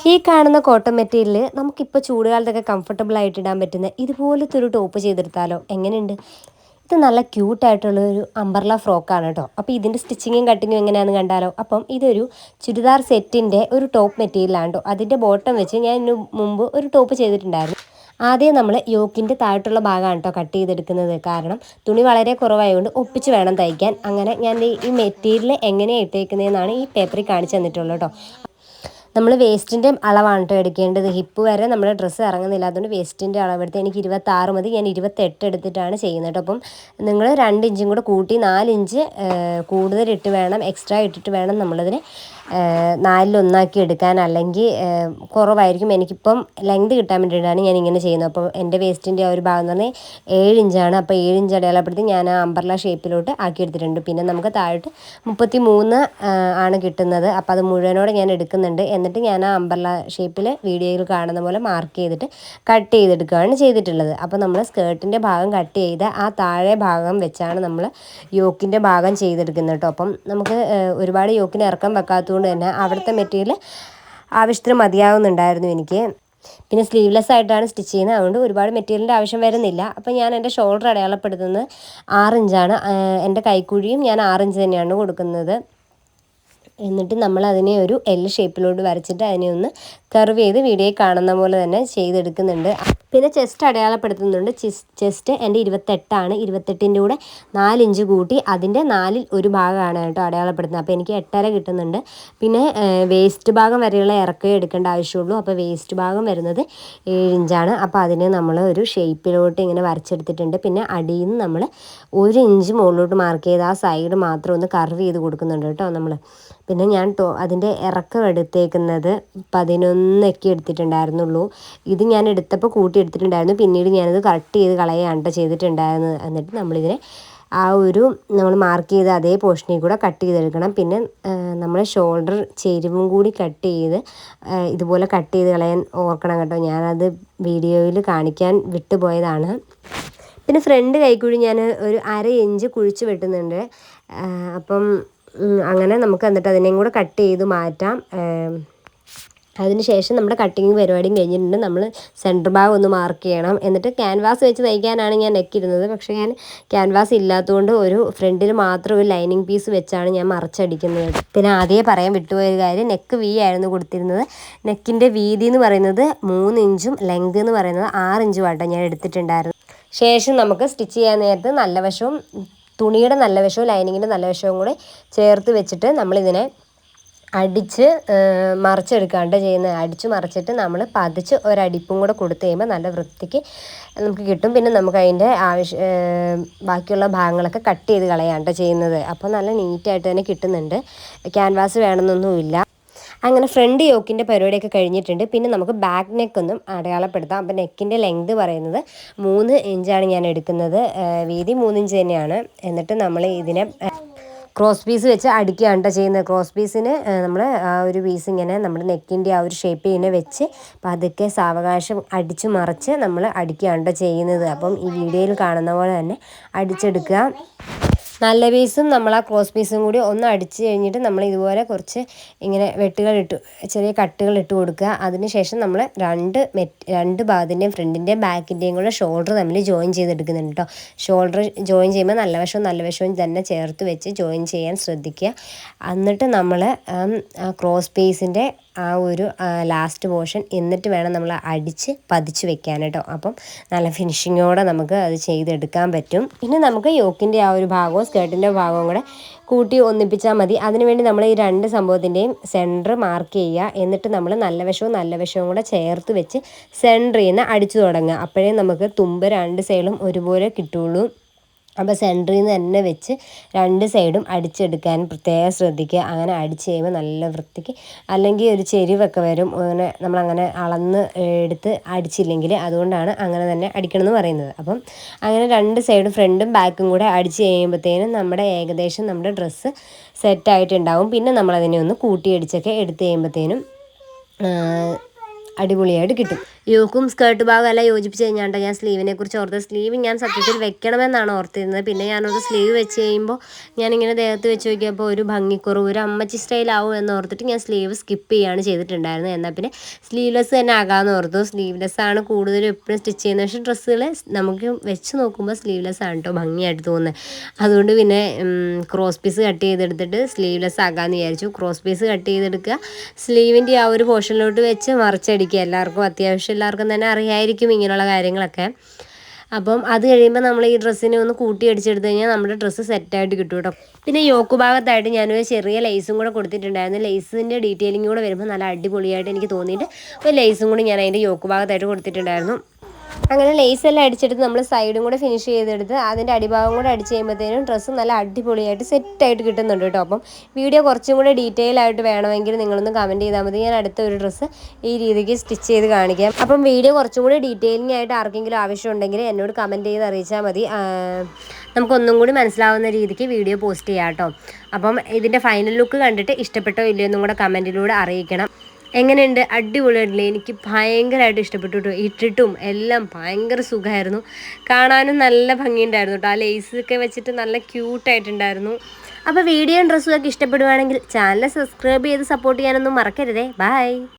ഈ കാണുന്ന cotton material നമുക്കിപ്പോൾ ചൂടുകാലത്തൊക്കെ കംഫർട്ടബിൾ ആയിട്ട് ഇടാൻ പറ്റുന്ന ഇതുപോലത്തെ ഒരു ടോപ്പ് ചെയ്തെടുത്താലോ എങ്ങനെയുണ്ട്? ഇത് നല്ല ക്യൂട്ടായിട്ടുള്ള ഒരു അംബർല ഫ്രോക്കാണ് കേട്ടോ. അപ്പോൾ ഇതിൻ്റെ സ്റ്റിച്ചിങ്ങും കട്ടിങ്ങും എങ്ങനെയാണെന്ന് കണ്ടാലോ? അപ്പം ഇതൊരു ചുരിദാർ സെറ്റിൻ്റെ ഒരു ടോപ്പ് മെറ്റീരിയലാണ് കേട്ടോ. അതിൻ്റെ ബോട്ടം വെച്ച് ഞാൻ ഇതിന് മുമ്പ് ഒരു ടോപ്പ് ചെയ്തിട്ടുണ്ടായിരുന്നു. ആദ്യം നമ്മൾ യോക്കിൻ്റെ താഴോട്ടുള്ള ഭാഗമാണ് കേട്ടോ കട്ട് ചെയ്തെടുക്കുന്നത്. കാരണം തുണി വളരെ കുറവായതുകൊണ്ട് ഒപ്പിച്ച് വേണം തയ്ക്കാൻ. അങ്ങനെ ഞാൻ ഈ മെറ്റീരിയൽ എങ്ങനെയാണ് ഇട്ടേക്കുന്നതെന്നാണ് ഈ പേപ്പറിൽ കാണിച്ചു തന്നിട്ടുള്ളത് കേട്ടോ. നമ്മൾ വേസ്റ്റിൻ്റെ അളവാണ് കേട്ടോ എടുക്കേണ്ടത്. ഹിപ്പ് വരെ നമ്മുടെ ഡ്രസ്സ് ഇറങ്ങുന്നില്ല, അതുകൊണ്ട് വേസ്റ്റിൻ്റെ അളവെടുത്ത് എനിക്ക് 26 മതി. ഞാൻ 28 എടുത്തിട്ടാണ് ചെയ്യുന്നത് കേട്ടോ. അപ്പം നിങ്ങൾ 2 ഇഞ്ചും കൂടെ കൂട്ടി 4 ഇഞ്ച് കൂടുതലിട്ട് വേണം, എക്സ്ട്രാ ഇട്ടിട്ട് വേണം നമ്മളതിന് 4-1 എടുക്കാൻ. അല്ലെങ്കിൽ കുറവായിരിക്കും. എനിക്കിപ്പം ലെങ്ത് കിട്ടാൻ വേണ്ടിയിട്ടാണ് ഞാൻ ഇങ്ങനെ ചെയ്യുന്നത്. അപ്പോൾ എൻ്റെ വേസ്റ്റിൻ്റെ ആ ഒരു ഭാഗം എന്ന് പറഞ്ഞാൽ 7 ഇഞ്ചാണ്. അപ്പോൾ 7 ഇഞ്ച് അടയാളപ്പെടുത്തി ഞാൻ ആ അംബർല ഷേപ്പിലോട്ട് ആക്കിയെടുത്തിട്ടുണ്ട്. പിന്നെ നമുക്ക് താഴോട്ട് 33 ആണ് കിട്ടുന്നത്. അപ്പോൾ അത് മുഴുവനോടെ ഞാൻ എടുക്കുന്നുണ്ട്. എന്നിട്ട് ഞാൻ ആ അംബർല ഷേപ്പിൽ വീഡിയോയിൽ കാണുന്ന പോലെ മാർക്ക് ചെയ്തിട്ട് കട്ട് ചെയ്തെടുക്കുകയാണ് ചെയ്തിട്ടുള്ളത്. അപ്പോൾ നമ്മൾ സ്കേർട്ടിൻ്റെ ഭാഗം കട്ട് ചെയ്ത് ആ താഴെ ഭാഗം വെച്ചാണ് നമ്മൾ യോക്കിൻ്റെ ഭാഗം ചെയ്തെടുക്കുന്നത് കേട്ടോ. അപ്പം നമുക്ക് ഒരുപാട് യോക്കിന് ഇറക്കം വെക്കാത്തതുകൊണ്ട് തന്നെ അവിടുത്തെ മെറ്റീരിയൽ ആവശ്യത്തിന് മതിയാവുന്നുണ്ടായിരുന്നു എനിക്ക്. പിന്നെ സ്ലീവ്ലെസ് ആയിട്ടാണ് സ്റ്റിച്ച് ചെയ്യുന്നത്, അതുകൊണ്ട് ഒരുപാട് മെറ്റീരിയലിൻ്റെ ആവശ്യം വരുന്നില്ല. അപ്പോൾ ഞാൻ എൻ്റെ ഷോൾഡർ അടയാളപ്പെടുത്തുന്നത് 6 ഇഞ്ചാണ്. എൻ്റെ കൈക്കുഴിയും ഞാൻ 6 ഇഞ്ച് തന്നെയാണ് കൊടുക്കുന്നത്. എന്നിട്ട് നമ്മൾ അതിനെ ഒരു എൽ ഷേപ്പിലോട്ട് വരച്ചിട്ട് അതിനെ ഒന്ന് കർവ് ചെയ്ത് വീഡിയോയിൽ കാണുന്ന പോലെ തന്നെ ചെയ്തെടുക്കുന്നുണ്ട്. പിന്നെ ചെസ്റ്റ് അടയാളപ്പെടുത്തുന്നുണ്ട്. ചെസ്റ്റ് എൻ്റെ 28ആണ്. 28ൻ്റെ കൂടെ 4 ഇഞ്ച് കൂട്ടി അതിൻ്റെ 4ൽ ഒരു ഭാഗമാണ് കേട്ടോ അടയാളപ്പെടുത്തുന്നത്. അപ്പോൾ എനിക്ക് 8.5 കിട്ടുന്നുണ്ട്. പിന്നെ വേസ്റ്റ് ഭാഗം വരെയുള്ള ഇറക്കമേ എടുക്കേണ്ട ആവശ്യമുള്ളൂ. അപ്പോൾ വേസ്റ്റ് ഭാഗം വരുന്നത് 7 ഇഞ്ചാണ്. അപ്പോൾ അതിനെ നമ്മൾ ഒരു ഷേപ്പിലോട്ട് ഇങ്ങനെ വരച്ചെടുത്തിട്ടുണ്ട്. പിന്നെ അടിയിൽ നിന്ന് നമ്മൾ 1 ഇഞ്ച് മുകളിലോട്ട് മാർക്ക് ചെയ്ത് ആ സൈഡ് മാത്രം ഒന്ന് കർവ് ചെയ്ത് കൊടുക്കുന്നുണ്ട് കേട്ടോ നമ്മൾ. പിന്നെ ഞാൻ അതിൻ്റെ ഇറക്കം എടുത്തേക്കുന്നത് 11 എടുത്തിട്ടുണ്ടായിരുന്നുള്ളൂ. ഇത് ഞാൻ എടുത്തപ്പോൾ കൂട്ടി എടുത്തിട്ടുണ്ടായിരുന്നു. പിന്നീട് ഞാനത് കട്ട് ചെയ്ത് കളയാണ് കേട്ടോ ചെയ്തിട്ടുണ്ടായിരുന്നത്. എന്നിട്ട് നമ്മളിതിനെ ആ ഒരു നമ്മൾ മാർക്ക് ചെയ്ത് അതേ പോർഷനിൽ കൂടെ കട്ട് ചെയ്തെടുക്കണം. പിന്നെ നമ്മൾ ഷോൾഡർ ചെരിവും കൂടി കട്ട് ചെയ്ത് ഇതുപോലെ കട്ട് ചെയ്ത് കളയാൻ ഓർക്കണം കേട്ടോ. ഞാനത് വീഡിയോയിൽ കാണിക്കാൻ വിട്ടുപോയതാണ്. പിന്നെ ഫ്രണ്ട് കൈക്കുഴി ഞാൻ ഒരു 1/2 ഇഞ്ച് കുഴിച്ച് വെട്ടുന്നുണ്ട്. അപ്പം അങ്ങനെ നമുക്ക് എന്നിട്ട് അതിനെയും കൂടെ കട്ട് ചെയ്ത് മാറ്റാം. അതിനുശേഷം നമ്മുടെ കട്ടിങ് പരിപാടിയും കഴിഞ്ഞിട്ടുണ്ട്. നമ്മൾ സെൻറ്റർ ഭാഗം ഒന്ന് മാർക്ക് ചെയ്യണം. എന്നിട്ട് ക്യാൻവാസ് വെച്ച് തയ്ക്കാനാണ് ഞാൻ നെക്കിടുന്നത്. പക്ഷേ ഞാൻ ക്യാൻവാസ് ഇല്ലാത്തതുകൊണ്ട് ഒരു ഫ്രണ്ടിൽ മാത്രം ഒരു ലൈനിങ് പീസ് വെച്ചാണ് ഞാൻ മറിച്ചടിക്കുന്നത്. പിന്നെ ആദ്യമേ പറയാൻ വിട്ടുപോയ കാര്യം, നെക്ക് വി ആയിരുന്നു കൊടുത്തിരുന്നത്. നെക്കിൻ്റെ വീതി എന്ന് പറയുന്നത് 3 ഇഞ്ചും ലെങ്ത് എന്ന് പറയുന്നത് 6 ഇഞ്ചും ആട്ടോ ഞാൻ എടുത്തിട്ടുണ്ടായിരുന്നു. ശേഷം നമുക്ക് സ്റ്റിച്ച് ചെയ്യാൻ നേരത്ത് നല്ല വശവും തുണിയുടെ നല്ല വശവും ലൈനിങ്ങിൻ്റെ നല്ല വശവും കൂടെ ചേർത്ത് വെച്ചിട്ട് നമ്മളിതിനെ അടിച്ച് മറിച്ചെടുക്കാണ്ട് ചെയ്യുന്നത്. അടിച്ച് മറിച്ചിട്ട് നമ്മൾ പതിച്ച് ഒരടിപ്പും കൂടെ കൊടുത്തു കഴിയുമ്പോൾ നല്ല വൃത്തിക്ക് നമുക്ക് കിട്ടും. പിന്നെ നമുക്ക് അതിൻ്റെ ബാക്കിയുള്ള ഭാഗങ്ങളൊക്കെ കട്ട് ചെയ്ത് കളയാണ്ട് ചെയ്യുന്നത്. അപ്പോൾ നല്ല നീറ്റായിട്ട് തന്നെ കിട്ടുന്നുണ്ട്. ക്യാൻവാസ് വേണമെന്നൊന്നുമില്ല. അങ്ങനെ ഫ്രണ്ട് യോക്കിൻ്റെ പരിപാടിയൊക്കെ കഴിഞ്ഞിട്ടുണ്ട്. പിന്നെ നമുക്ക് ബാക്ക് നെക്കൊന്നും അടയാളപ്പെടുത്താം. അപ്പോൾ നെക്കിൻ്റെ ലെങ്ത് പറയുന്നത് 3 ഇഞ്ചാണ് ഞാൻ എടുക്കുന്നത്. വീതി 3 ഇഞ്ച് തന്നെയാണ്. എന്നിട്ട് നമ്മൾ ഇതിനെ ക്രോസ് പീസ് വെച്ച് അടിക്കുകയാണ് കേട്ടോ ചെയ്യുന്നത്. ക്രോസ് പീസിന് നമ്മൾ ആ ഒരു പീസ് ഇങ്ങനെ നമ്മുടെ നെക്കിൻ്റെ ആ ഒരു ഷേപ്പ് ഇങ്ങനെ വെച്ച് പതുക്കെ സാവകാശം അടിച്ച് മറിച്ച് നമ്മൾ അടിക്കുകയാണ് കേട്ടോ ചെയ്യുന്നത്. അപ്പം ഈ വീഡിയോയിൽ കാണുന്ന പോലെ തന്നെ അടിച്ചെടുക്കുക. നല്ല പീസും നമ്മൾ ആ ക്രോസ് പീസും കൂടി ഒന്ന് അടിച്ച് കഴിഞ്ഞിട്ട് നമ്മൾ ഇതുപോലെ കുറച്ച് ഇങ്ങനെ ചെറിയ കട്ടുകൾ ഇട്ട് കൊടുക്കുക. അതിനുശേഷം നമ്മൾ രണ്ട് ഭാഗത്തിൻ്റെയും ഫ്രണ്ടിൻ്റെയും ബാക്കിൻ്റെയും കൂടെ ഷോൾഡർ തമ്മിൽ ജോയിൻ ചെയ്തെടുക്കുന്നുണ്ട് കേട്ടോ. ഷോൾഡർ ജോയിൻ ചെയ്യുമ്പോൾ നല്ല വശവും തന്നെ ചേർത്ത് വെച്ച് ജോയിൻ ചെയ്യാൻ ശ്രദ്ധിക്കുക. എന്നിട്ട് നമ്മൾ ക്രോസ് പീസിൻ്റെ ആ ഒരു ലാസ്റ്റ് പോർഷൻ എന്നിട്ട് വേണം നമ്മൾ അടിച്ച് പതിച്ച് വെക്കാൻ കേട്ടോ. അപ്പം നല്ല ഫിനിഷിങ്ങോടെ നമുക്ക് അത് ചെയ്തെടുക്കാൻ പറ്റും. പിന്നെ നമുക്ക് യോക്കിൻ്റെ ആ ഒരു ഭാഗവും സ്കേർട്ടിൻ്റെ ഭാഗവും കൂടെ കൂട്ടി ഒന്നിപ്പിച്ചാൽ മതി. അതിനുവേണ്ടി നമ്മൾ ഈ 2 സംഭവത്തിൻ്റെയും സെൻറ്റർ മാർക്ക് ചെയ്യുക. എന്നിട്ട് നമ്മൾ നല്ല വശവും കൂടെ ചേർത്ത് വെച്ച് സെൻറ്ററിൽ നിന്ന് അടിച്ചു തുടങ്ങുക. അപ്പോഴേ നമുക്ക് തുമ്പ് 2 സൈഡും ഒരുപോലെ കിട്ടുള്ളൂ. അപ്പോൾ സെൻറ്ററിൽ നിന്ന് തന്നെ വെച്ച് 2 സൈഡും അടിച്ചെടുക്കാൻ പ്രത്യേകം ശ്രദ്ധിക്കുക. അങ്ങനെ അടിച്ച് കഴിയുമ്പോൾ നല്ല വൃത്തിക്ക്, അല്ലെങ്കിൽ ഒരു ചെരിവൊക്കെ വരും. അങ്ങനെ നമ്മളങ്ങനെ അളന്ന് എടുത്ത് അടിച്ചില്ലെങ്കിൽ, അതുകൊണ്ടാണ് അങ്ങനെ തന്നെ അടിക്കണമെന്ന് പറയുന്നത്. അപ്പം അങ്ങനെ 2 സൈഡും ഫ്രണ്ടും ബാക്കും കൂടെ അടിച്ച് കഴിയുമ്പോഴത്തേനും നമ്മുടെ ഏകദേശം നമ്മുടെ ഡ്രസ്സ് സെറ്റായിട്ടുണ്ടാവും. പിന്നെ നമ്മളതിനെ ഒന്ന് കൂട്ടിയടിച്ചൊക്കെ എടുത്ത് കഴിയുമ്പോഴത്തേനും അടിപൊളിയായിട്ട് കിട്ടും. യോക്കും സ്കേർട്ട് ഭാഗം എല്ലാം യോജിപ്പിച്ച് കഴിഞ്ഞാൽ ഞാൻ സ്ലീവിനെ കുറിച്ച് ഓർത്ത്. സ്ലീവ് ഞാൻ സത്യത്തിൽ വെക്കണമെന്നാണ് ഓർത്തിരുന്നത്. പിന്നെ ഞാനോർത്ത് സ്ലീവ് വെച്ച് കഴിയുമ്പോൾ ഞാനിങ്ങനെ ദേഹത്ത് വെച്ച് നോക്കിയപ്പോൾ ഒരു ഭംഗിക്കുറവ്, ഒരു അമ്മച്ചി സ്റ്റൈലാവും എന്ന് ഓർത്തിട്ട് ഞാൻ സ്ലീവ് സ്കിപ്പ് ചെയ്യുകയാണ് ചെയ്തിട്ടുണ്ടായിരുന്നത്. എന്നാൽ പിന്നെ സ്ലീവ്ലെസ് തന്നെ ആകാമെന്ന് ഓർത്തു. സ്ലീവ്ലെസ് ആണ് കൂടുതലും എപ്പോഴും സ്റ്റിച്ച് ചെയ്യുന്നത്. പക്ഷേ ഡ്രസ്സുകൾ നമുക്ക് വെച്ച് നോക്കുമ്പോൾ സ്ലീവ്ലെസ് ആണ് കേട്ടോ ഭംഗിയായിട്ട് തോന്നുന്നത്. അതുകൊണ്ട് പിന്നെ ക്രോസ് പീസ് കട്ട് ചെയ്തെടുത്തിട്ട് സ്ലീവ്ലെസ് ആക്കാമെന്ന് വിചാരിച്ചു. ക്രോസ് പീസ് കട്ട് ചെയ്തെടുക്കുക, സ്ലീവിൻ്റെ ആ ഒരു പോർഷനിലോട്ട് വെച്ച് മറിച്ചടിക്കുക. എല്ലാവർക്കും തന്നെ അറിയായിരിക്കും ഇങ്ങനെയുള്ള കാര്യങ്ങളൊക്കെ. അപ്പം അത് കഴിയുമ്പോൾ നമ്മൾ ഈ ഡ്രസ്സിനെ ഒന്ന് കൂട്ടി അടിച്ചെടുത്ത് കഴിഞ്ഞാൽ നമ്മുടെ ഡ്രസ്സ് സെറ്റായിട്ട് കിട്ടും കേട്ടോ. പിന്നെ യോക്ക് ഭാഗത്തായിട്ട് ഞാനൊരു ചെറിയ ലേസും കൂടെ കൊടുത്തിട്ടുണ്ടായിരുന്നു. ലേസിൻ്റെ ഡീറ്റെയിലിംഗ് കൂടെ വരുമ്പോൾ നല്ല അടിപൊളിയായിട്ട് എനിക്ക് തോന്നിയിട്ട് ഒരു ലേസും കൂടി ഞാൻ അതിൻ്റെ യോക്ക് ഭാഗത്തായിട്ട് കൊടുത്തിട്ടുണ്ടായിരുന്നു. അങ്ങനെ ലേസ് എല്ലാം അടിച്ചെടുത്ത് നമ്മൾ സൈഡും കൂടെ ഫിനിഷ് ചെയ്തെടുത്ത് അതിൻ്റെ അടിഭാഗം കൂടെ അടിച്ച് കഴിയുമ്പോഴത്തേനും ഡ്രസ്സ് നല്ല അടിപൊളിയായിട്ട് സെറ്റായിട്ട് കിട്ടുന്നുണ്ട് കേട്ടോ. അപ്പം വീഡിയോ കുറച്ചും കൂടെ ഡീറ്റെയിൽ ആയിട്ട് വേണമെങ്കിൽ നിങ്ങളൊന്ന് കമൻറ്റ് ചെയ്താൽ മതി. ഞാൻ അടുത്ത ഒരു ഡ്രസ്സ് ഈ രീതിക്ക് സ്റ്റിച്ച് ചെയ്ത് കാണിക്കാം. അപ്പം വീഡിയോ കുറച്ചും കൂടി ഡീറ്റെയിലിംഗ് ആയിട്ട് ആർക്കെങ്കിലും ആവശ്യമുണ്ടെങ്കിൽ എന്നോട് കമൻറ്റ് ചെയ്ത് അറിയിച്ചാൽ മതി. നമുക്കൊന്നും കൂടി മനസ്സിലാവുന്ന രീതിക്ക് വീഡിയോ പോസ്റ്റ് ചെയ്യാം കേട്ടോ. അപ്പം ഇതിൻ്റെ ഫൈനൽ ലുക്ക് കണ്ടിട്ട് ഇഷ്ടപ്പെട്ടോ ഇല്ലയോ എന്നും കൂടെ കമൻറ്റിലൂടെ അറിയിക്കണം. എങ്ങനെയുണ്ട്? അടിപൊളിയായിട്ടില്ലേ? എനിക്ക് ഭയങ്കരമായിട്ട് ഇഷ്ടപ്പെട്ടു കേട്ടോ. ഇട്ടിട്ടും എല്ലാം ഭയങ്കര സുഖമായിരുന്നു. കാണാനും നല്ല ഭംഗിയുണ്ടായിരുന്നു കേട്ടോ. ആ ലേസൊക്കെ വെച്ചിട്ട് നല്ല ക്യൂട്ടായിട്ടുണ്ടായിരുന്നു. അപ്പോൾ വീഡിയോയും ഡ്രസ്സും ഒക്കെ ഇഷ്ടപ്പെടുവാണെങ്കിൽ ചാനൽ സബ്സ്ക്രൈബ് ചെയ്ത് സപ്പോർട്ട് ചെയ്യാനൊന്നും മറക്കരുതേ. ബൈ.